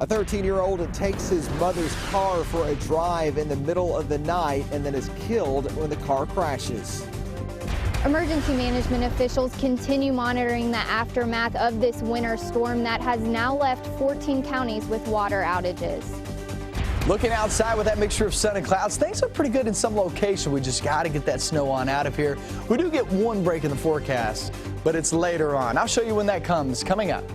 A 13-year-old takes his mother's car for a drive in the middle of the night and then is killed when the car crashes. Emergency management officials continue monitoring the aftermath of this winter storm that has now left 14 counties with water outages. Looking outside with that mixture of sun and clouds, things are pretty good in some locations. We just got to get that snow on out of here. We do get one break in the forecast, but it's later on. I'll show you when that comes, coming up.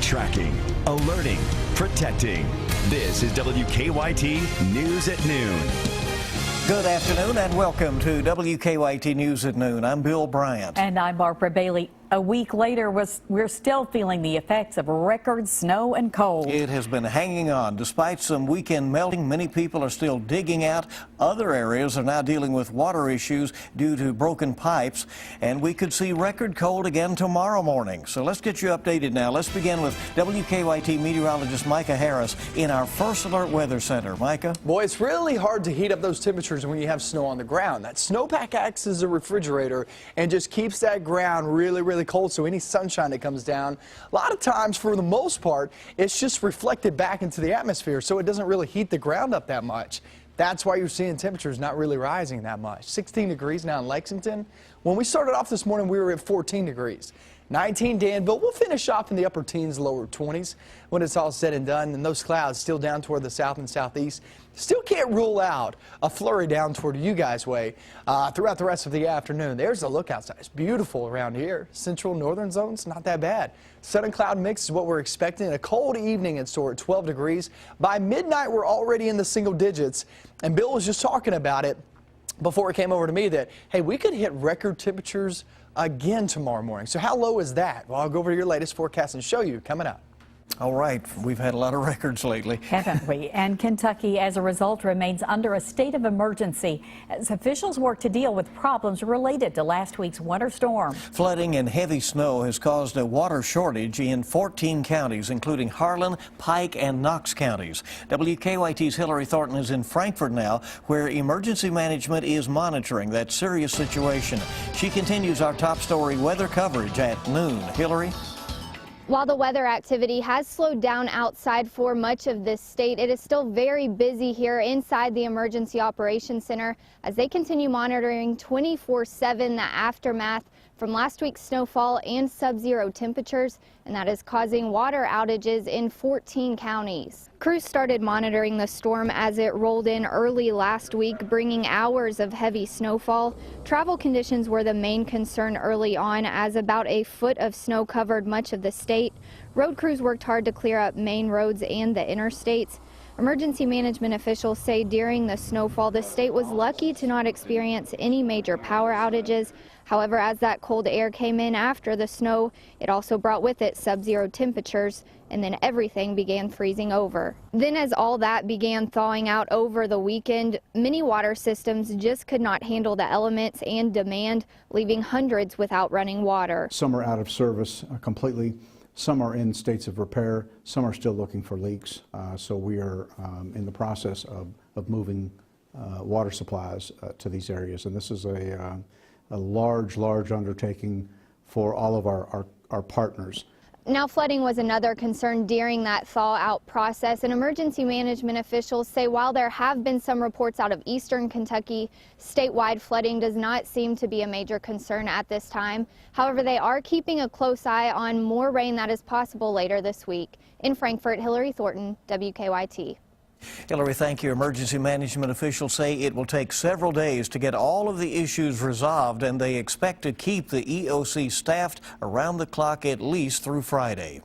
Tracking, alerting, protecting. This is WKYT News at Noon. Good afternoon and welcome to WKYT News at Noon. I'm Bill Bryant. And I'm Barbara Bailey. A week later, we're still feeling the effects of record snow and cold. It has been hanging on. Despite some weekend melting, many people are still digging out. Other areas are now dealing with water issues due to broken pipes. And we could see record cold again tomorrow morning. So let's get you updated now. Let's begin with WKYT meteorologist Micah Harris in our First Alert Weather Center. Micah? Boy, it's really hard to heat up those temperatures when you have snow on the ground. That snowpack acts as a refrigerator and just keeps that ground really cold, so any sunshine that comes down, a lot of times, for the most part, it's just reflected back into the atmosphere, so it doesn't really heat the ground up that much. That's why you're seeing temperatures not really rising that much. 16 degrees now in Lexington. When we started off this morning, we were at 14 degrees. 19 Danville. We'll finish off in the upper teens, lower 20s when it's all said and done. And those clouds still down toward the south and southeast. Still can't rule out a flurry down toward you guys' way throughout the rest of the afternoon. There's the look outside. It's beautiful around here. Central northern zones, not that bad. Sun and cloud mix is what we're expecting. A cold evening in store at 12 degrees. By midnight, we're already in the single digits. And Bill was just talking about it before it came over to me that, hey, we could hit record temperatures again tomorrow morning. So how low is that? Well, I'll go over to your latest forecast and show you coming up. All right, we've had a lot of records lately. Haven't we? And Kentucky, as a result, remains under a state of emergency as officials work to deal with problems related to last week's winter storm. Flooding and heavy snow has caused a water shortage in 14 counties, including Harlan, Pike, and Knox counties. WKYT's Hillary Thornton is in Frankfort now, where emergency management is monitoring that serious situation. She continues our top story weather coverage at noon. Hillary? While the weather activity has slowed down outside for much of this state, it is still very busy here inside the Emergency Operations Center as they continue monitoring 24/7 the aftermath from last week's snowfall and sub-zero temperatures, and that is causing water outages in 14 counties. Crews started monitoring the storm as it rolled in early last week, bringing hours of heavy snowfall. Travel conditions were the main concern early on as about a foot of snow covered much of the state. Road crews worked hard to clear up main roads and the interstates. Emergency management officials say during the snowfall, the state was lucky to not experience any major power outages. However, as that cold air came in after the snow, it also brought with it sub-zero temperatures, and then everything began freezing over. Then as all that began thawing out over the weekend, many water systems just could not handle the elements and demand, leaving hundreds without running water. Some are out of service completely. Some are in states of repair. Some are still looking for leaks. So we are in the process of moving water supplies to these areas. And this is a large undertaking for all of our partners. Now, flooding was another concern during that thaw-out process, and emergency management officials say while there have been some reports out of eastern Kentucky, statewide flooding does not seem to be a major concern at this time. However, they are keeping a close eye on more rain that is possible later this week. In Frankfort, Hillary Thornton, WKYT. Hillary, thank you. Emergency management officials say it will take several days to get all of the issues resolved, and they expect to keep the EOC staffed around the clock at least through Friday.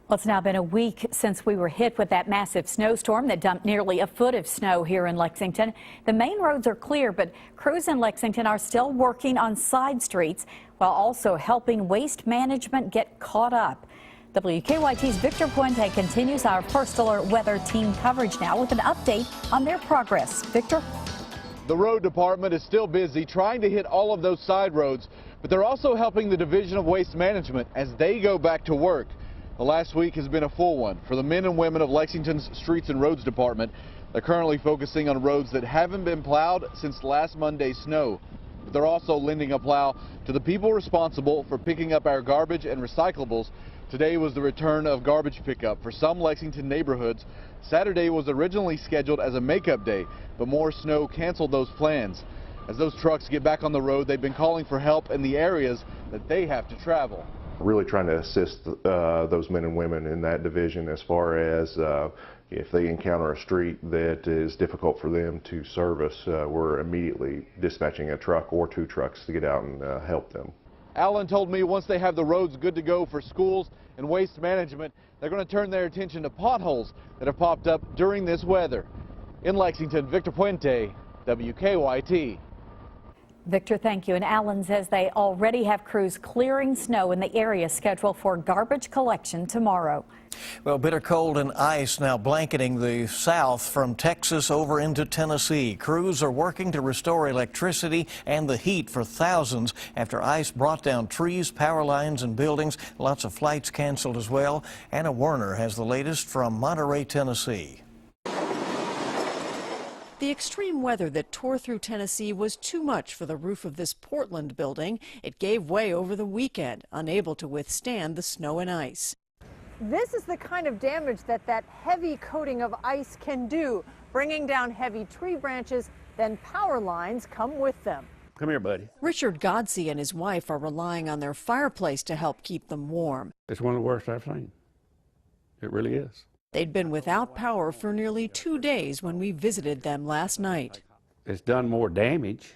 Well, it's now been a week since we were hit with that massive snowstorm that dumped nearly a foot of snow here in Lexington. The main roads are clear, but crews in Lexington are still working on side streets while also helping waste management get caught up. WKYT's Victor Puente continues our First Alert weather team coverage now with an update on their progress. Victor? The road department is still busy trying to hit all of those side roads, but they're also helping the Division of Waste Management as they go back to work. The last week has been a full one for the men and women of Lexington's Streets and Roads Department. They're currently focusing on roads that haven't been plowed since last Monday's snow. But they're also lending a plow to the people responsible for picking up our garbage and recyclables Today was the return of garbage pickup for some Lexington neighborhoods. Saturday was originally scheduled as a makeup day, but more snow canceled those plans. As those trucks get back on the road, they've been calling for help in the areas that they have to travel. Really trying to assist those men and women in that division as far as if they encounter a street that is difficult for them to service, we're immediately dispatching a truck or 2 trucks to get out and help them. Alan told me once they have the roads good to go for schools and waste management, they're going to turn their attention to potholes that have popped up during this weather. In Lexington, Victor Puente, WKYT. Victor, thank you. And Alan says they already have crews clearing snow in the area scheduled for garbage collection tomorrow. Well, bitter cold and ice now blanketing the south from Texas over into Tennessee. Crews are working to restore electricity and the heat for thousands after ice brought down trees, power lines, and buildings. Lots of flights canceled as well. Anna Werner has the latest from Monterey, Tennessee. The extreme weather that tore through Tennessee was too much for the roof of this Portland building. It gave way over the weekend, unable to withstand the snow and ice. This is the kind of damage that heavy coating of ice can do, bringing down heavy tree branches, then power lines come with them. Come here, buddy. Richard Godsey and his wife are relying on their fireplace to help keep them warm. It's one of the worst I've seen. It really is. They'd been without power for nearly 2 days when we visited them last night. It's done more damage.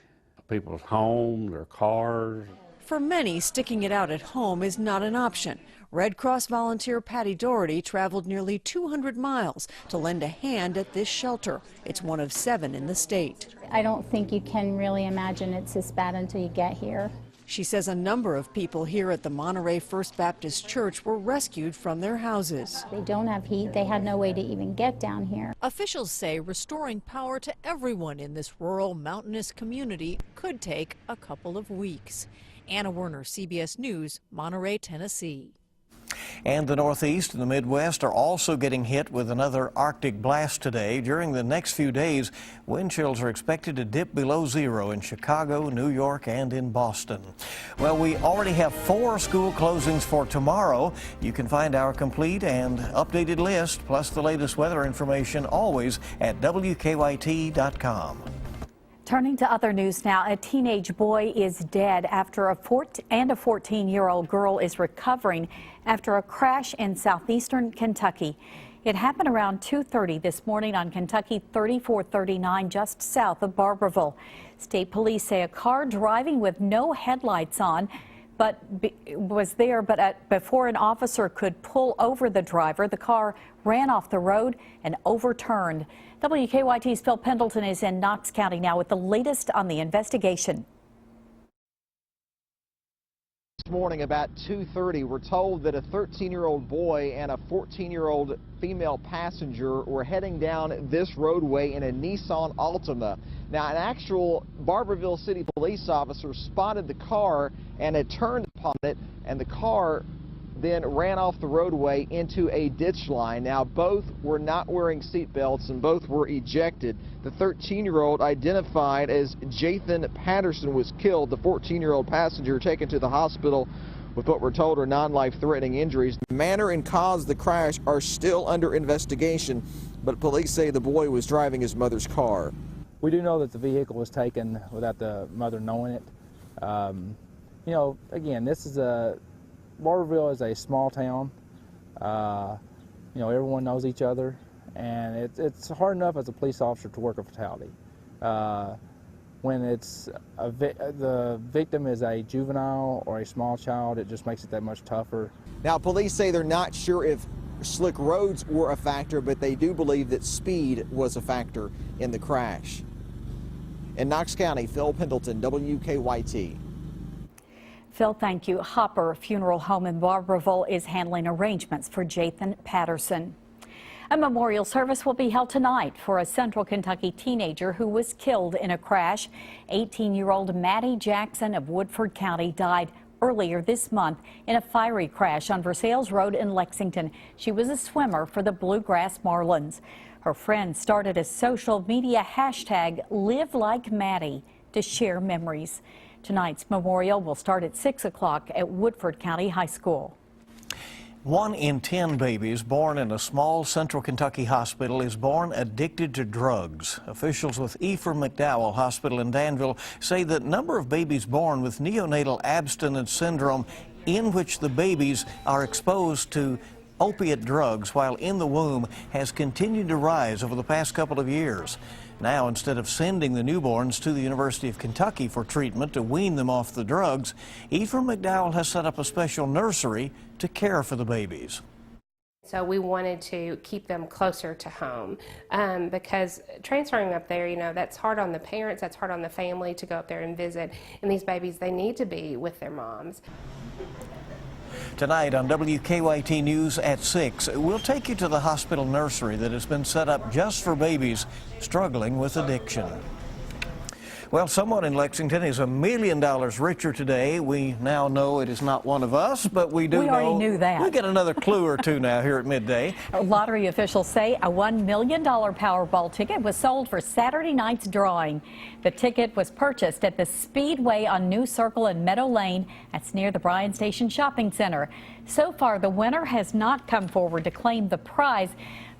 People's homes, their cars. For many, sticking it out at home is not an option. Red Cross volunteer Patty Doherty traveled nearly 200 miles to lend a hand at this shelter. It's one of 7 in the state. I don't think you can really imagine it's this bad until you get here. She says a number of people here at the Monterey First Baptist Church were rescued from their houses. They don't have heat. They had no way to even get down here. Officials say restoring power to everyone in this rural mountainous community could take a couple of weeks. Anna Werner, CBS News, Monterey, Tennessee. And the Northeast and the Midwest are also getting hit with another Arctic blast today. During the next few days, wind chills are expected to dip below 0 in Chicago, New York, and in Boston. Well, we already have 4 school closings for tomorrow. You can find our complete and updated list, plus the latest weather information, always at WKYT.com. Turning to other news now, a teenage boy is dead after a 14-year-old girl is recovering after a crash in southeastern Kentucky. It happened around 2:30 this morning on Kentucky 3439, just south of Barberville. State police say a car driving with no headlights on before an officer could pull over the driver, the car ran off the road and overturned. WKYT's Phil Pendleton is in Knox County now with the latest on the investigation. This morning about 2:30, we're told that a 13-year-old boy and a 14-year-old female passenger were heading down this roadway in a Nissan Altima. Now, an actual Barberville City police officer spotted the car and had turned upon it, and the car then ran off the roadway into a ditch line. Now, both were not wearing seat belts and both were ejected. The 13-year-old, identified as Jathan Patterson, was killed. The 14-year-old passenger taken to the hospital with what we're told are non-life-threatening injuries. The manner and cause of the crash are still under investigation, but police say the boy was driving his mother's car. We do know that the vehicle was taken without the mother knowing it. You know, again, Barberville is a small town. You know, everyone knows each other, and it's hard enough as a police officer to work a fatality. When the victim is a juvenile or a small child, it just makes it that much tougher. Now, police say they're not sure if slick roads were a factor, but they do believe that speed was a factor in the crash. In Knox County, Phil Pendleton, WKYT. Phil, thank you. Hopper Funeral Home in Barberville is handling arrangements for Jathan Patterson. A memorial service will be held tonight for a Central Kentucky teenager who was killed in a crash. 18-year-old Maddie Jackson of Woodford County died earlier this month in a fiery crash on Versailles Road in Lexington. She was a swimmer for the Bluegrass Marlins. Her friends started a social media hashtag #LiveLikeMaddie to share memories. Tonight's memorial will start at 6 o'clock at Woodford County High School. 1 in 10 babies born in a small central Kentucky hospital is born addicted to drugs. Officials with Ephraim McDowell Hospital in Danville say the number of babies born with neonatal abstinence syndrome, in which the babies are exposed to opiate drugs while in the womb, has continued to rise over the past couple of years. Now, instead of sending the newborns to the University of Kentucky for treatment to wean them off the drugs, Ephraim McDowell has set up a special nursery to care for the babies. So we wanted to keep them closer to home because transferring up there, you know, that's hard on the parents, that's hard on the family to go up there and visit. And these babies, they need to be with their moms. Tonight on WKYT News at 6, we'll take you to the hospital nursery that has been set up just for babies struggling with addiction. Well, someone in Lexington is $1 million richer today. We now know it is not one of us, but we do know. We already knew that. We get another clue or two now here at midday. Lottery officials say a $1 million Powerball ticket was sold for Saturday night's drawing. The ticket was purchased at the Speedway on New Circle and Meadow Lane. That's near the Bryan Station Shopping Center. So far, the winner has not come forward to claim the prize,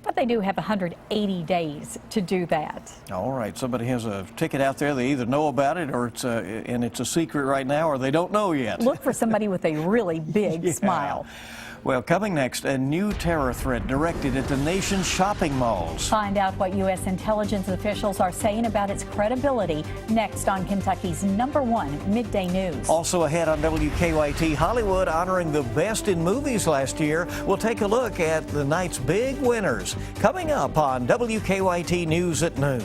but they do have 180 days to do that. All right, somebody has a ticket out there. They either know about it or it's a secret right now, or they don't know yet. Look for somebody with a really big smile. Well, coming next, a new terror threat directed at the nation's shopping malls. Find out what U.S. intelligence officials are saying about its credibility next on Kentucky's #1 midday news. Also ahead on WKYT, Hollywood honoring the best in movies last year. We'll take a look at the night's big winners coming up on WKYT News at noon.